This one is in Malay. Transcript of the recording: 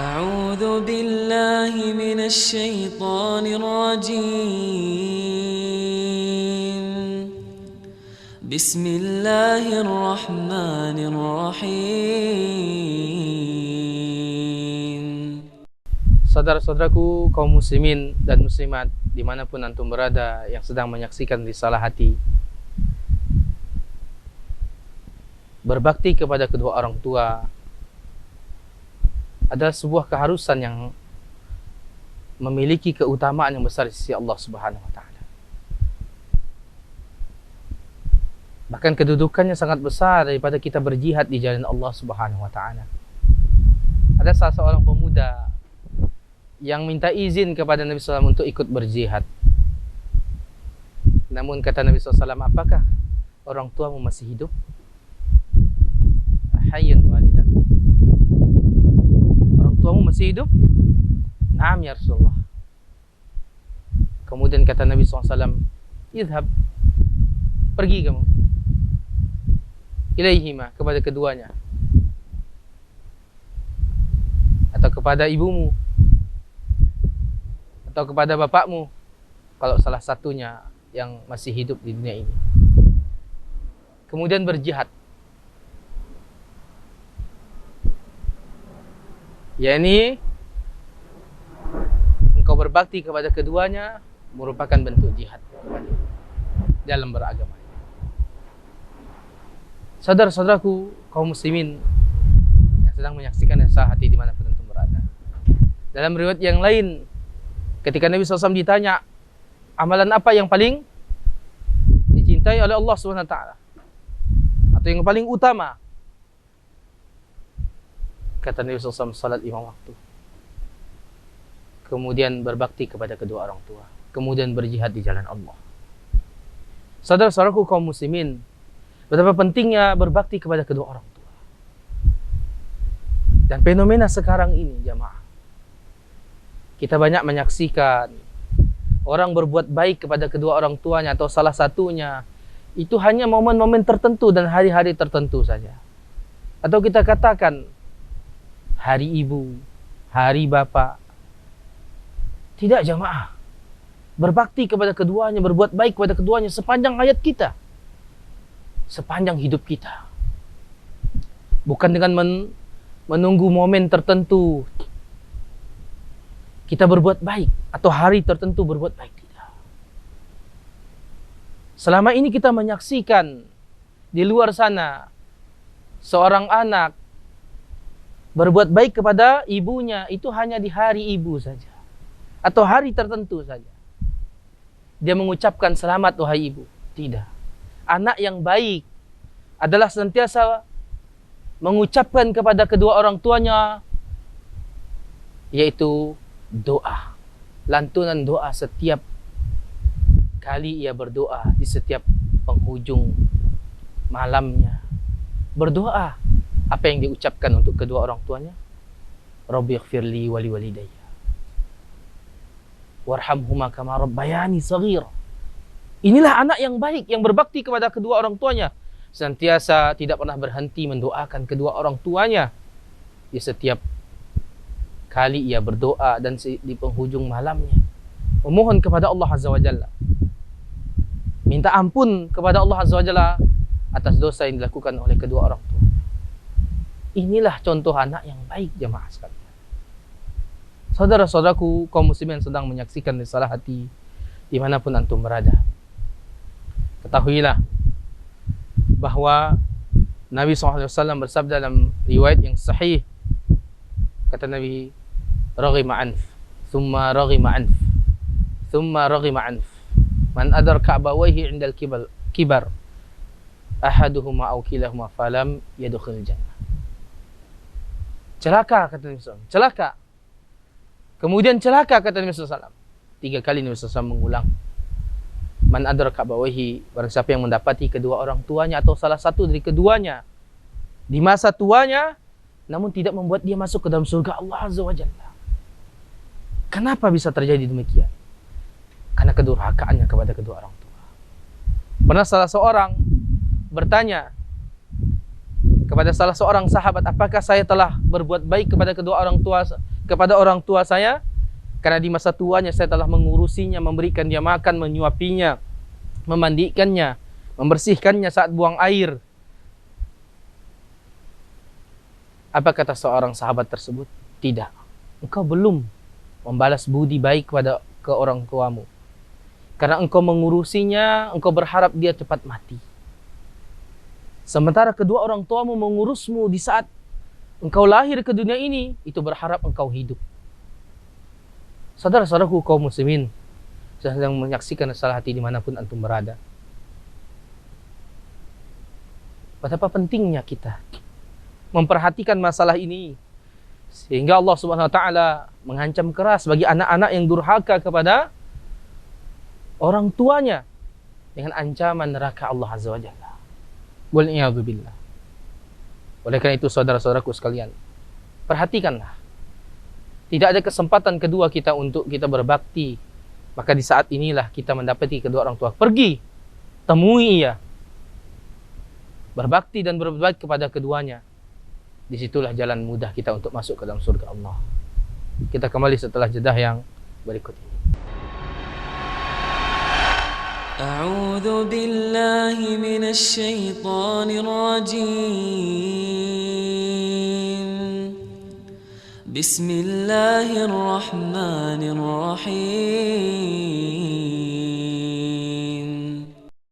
أعوذ بالله من الشيطان الرجيم بسم الله الرحمن الرحيم. Saudara-saudaraku kaum muslimin dan muslimat dimanapun antum berada yang sedang menyaksikan Risalah Hati, berbakti kepada kedua orang tua adalah sebuah keharusan yang memiliki keutamaan yang besar di sisi Allah Subhanahu wa taala. Bahkan kedudukannya sangat besar daripada kita berjihad di jalan Allah Subhanahu wa taala. Ada salah seorang pemuda yang minta izin kepada Nabi SAW untuk ikut berjihad. Namun kata Nabi SAW, apakah orang tuamu masih hidup? Hayyun walidan. Orang tuamu masih hidup? Naam ya Rasulullah. Kemudian kata Nabi SAW, idhab, pergi kamu ilaihima, kepada keduanya, atau kepada ibumu, atau kepada bapakmu, kalau salah satunya yang masih hidup di dunia ini. Kemudian berjihad, yakni engkau berbakti kepada keduanya merupakan bentuk jihad dalam beragama. Saudara-saudaraku kaum muslimin yang sedang menyaksikan Risalah Hati dimanapun antum berada, dalam riwayat yang lain, ketika Nabi SAW ditanya amalan apa yang paling dicintai oleh Allah SWT atau yang paling utama, kata Nabi SAW, salat 5 waktu, kemudian berbakti kepada kedua orang tua, kemudian berjihad di jalan Allah. Saudara-saudaraku kaum muslimin, betapa pentingnya berbakti kepada kedua orang tua. Dan fenomena sekarang ini jamaah, kita banyak menyaksikan orang berbuat baik kepada kedua orang tuanya atau salah satunya, itu hanya momen-momen tertentu dan hari-hari tertentu saja. Atau kita katakan hari ibu, hari bapak. Tidak jamaah. Berbakti kepada keduanya, berbuat baik kepada keduanya sepanjang hayat kita, sepanjang hidup kita. Bukan dengan menunggu momen tertentu kita berbuat baik, atau hari tertentu berbuat baik. Tidak. Selama ini kita menyaksikan di luar sana seorang anak berbuat baik kepada ibunya itu hanya di hari ibu saja, atau hari tertentu saja. Dia mengucapkan selamat wahai ibu. Tidak. Anak yang baik adalah senantiasa mengucapkan kepada kedua orang tuanya, yaitu doa, lantunan doa setiap kali ia berdoa di setiap penghujung malamnya. Berdoa, apa yang diucapkan untuk kedua orang tuanya? Rabbighfirli wa liwalidayya warhamhuma kama rabbayani shaghira. Inilah anak yang baik, yang berbakti kepada kedua orang tuanya, senantiasa tidak pernah berhenti mendoakan kedua orang tuanya di setiap kali ia berdoa dan di penghujung malamnya, memohon kepada Allah Azza wa Jalla, minta ampun kepada Allah Azza wa Jalla atas dosa yang dilakukan oleh kedua orang tua. Inilah contoh anak yang baik jemaah sekalian. Saudara-saudaraku kaum muslimin yang sedang menyaksikan Risalah Hati dimanapun antum berada, ketahuilah bahwa Nabi SAW bersabda dalam riwayat yang sahih, kata Nabi, raghima anf, thumma raghima anf, thumma raghima anf, man adraka abawayhi indal kibar ahaduhuma aw kilahuma falam yadkhul jannah. Celaka, kata Nabi SAW, celaka. Kemudian celaka, kata Nabi SAW. 3 kali Nabi SAW mengulang. Man adraka abawayhi, barang siapa yang mendapati kedua orang tuanya atau salah satu dari keduanya di masa tuanya, namun tidak membuat dia masuk ke dalam surga Allah Azza wa Jalla. Kenapa bisa terjadi demikian? Karena kedurhakaannya kepada kedua orang tua. Pernah salah seorang bertanya kepada salah seorang sahabat, apakah saya telah berbuat baik kepada kepada orang tua saya? Karena di masa tuanya saya telah mengurusinya, memberikan dia makan, menyuapinya, memandikannya, membersihkannya saat buang air. Apa kata seorang sahabat tersebut? Tidak. Engkau belum membalas budi baik ke orang tuamu. Karena engkau mengurusinya, engkau berharap dia cepat mati. Sementara kedua orang tuamu mengurusmu di saat engkau lahir ke dunia ini, itu berharap engkau hidup. Saudara-saudaraku kaum muslimin sedang menyaksikan Nasehat Hati dimanapun antum berada. Betapa pentingnya kita memperhatikan masalah ini, sehingga Allah Subhanahu wa taala mengancam keras bagi anak-anak yang durhaka kepada orang tuanya dengan ancaman neraka Allah Azza wa Jalla. Wal'iyadzubillah. Oleh karena itu saudara-saudaraku sekalian, perhatikanlah. Tidak ada kesempatan kedua kita untuk kita berbakti. Maka di saat inilah kita mendapati kedua orang tua. Pergi, temui ia. Berbakti dan berbuat kepada keduanya. Disitulah jalan mudah kita untuk masuk ke dalam surga Allah. Kita kembali setelah jedah yang berikut ini. A'udzu billahi minasy syaithanir rajim. Bismillahirrahmanirrahim.